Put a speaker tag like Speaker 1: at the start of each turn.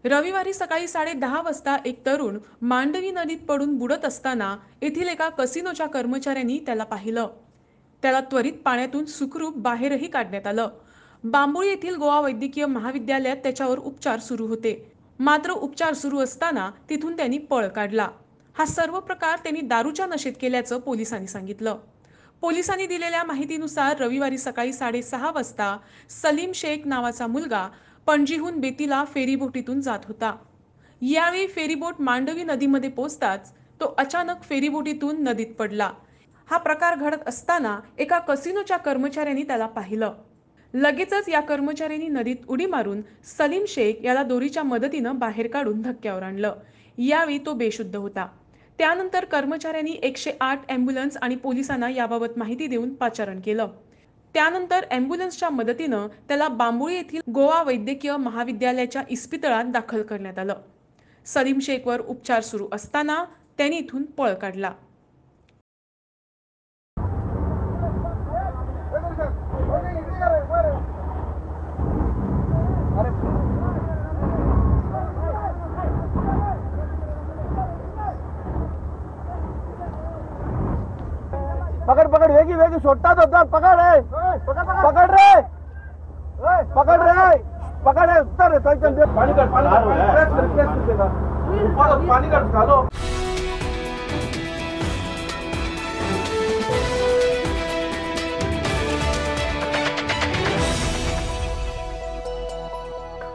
Speaker 1: रविवारी सकाळी 10:30 वाजता एक तरुण मांडवी नदीत पडून बुडत असताना येथील एका कसिनोच्या कर्मचाऱ्यांनी त्याला पाहिलं. त्याला त्वरित पाण्यातून सुखरूप बाहेरही काढण्यात आलं. बांबोळी येथील गोवा वैद्यकीय महाविद्यालयात त्याच्यावर उपचार सुरू होते. मात्र उपचार सुरू असताना तिथून त्यांनी पळ काढला. हा सर्व प्रकार त्यांनी दारूच्या नशेत केल्याचं पोलिसांनी सांगितलं. पोलिसांनी दिलेल्या माहितीनुसार रविवारी सकाळी 6:30 वाजता सलीम शेख नावाचा मुलगा पणजीहून बेतीला फेरीबोटीतून जात होता. यावेळी फेरीबोट मांडवी नदीमध्ये पोहोचताच तो अचानक फेरीबोटीतून नदीत पडला. हा प्रकार घडत असताना एका कसिनोच्या कर्मचाऱ्यांनी त्याला पाहिलं. लगेचच या कर्मचाऱ्यांनी नदीत उडी मारून सलीम शेख याला दोरीच्या मदतीनं बाहेर काढून धक्क्यावर आणलं. यावेळी तो बेशुद्ध होता. त्यानंतर कर्मचाऱ्यांनी 108 ॲम्ब्युलन्स आणि पोलिसांना याबाबत माहिती देऊन पाचारण केलं. त्यानंतर ॲम्ब्युलन्सच्या मदतीनं त्याला बांबोळी येथील गोवा वैद्यकीय महाविद्यालयाच्या इस्पितळात दाखल करण्यात आलं. सलीम शेखवर उपचार सुरू असताना त्यांनी इथून पळ काढला.
Speaker 2: पकड़ पकड़ वेगी वेगी छोटा तो पकड़ रे पकड़ रे पकड़ रे पकड़ रे उतर रे पानी कर पानी कर पानी कर पानी कर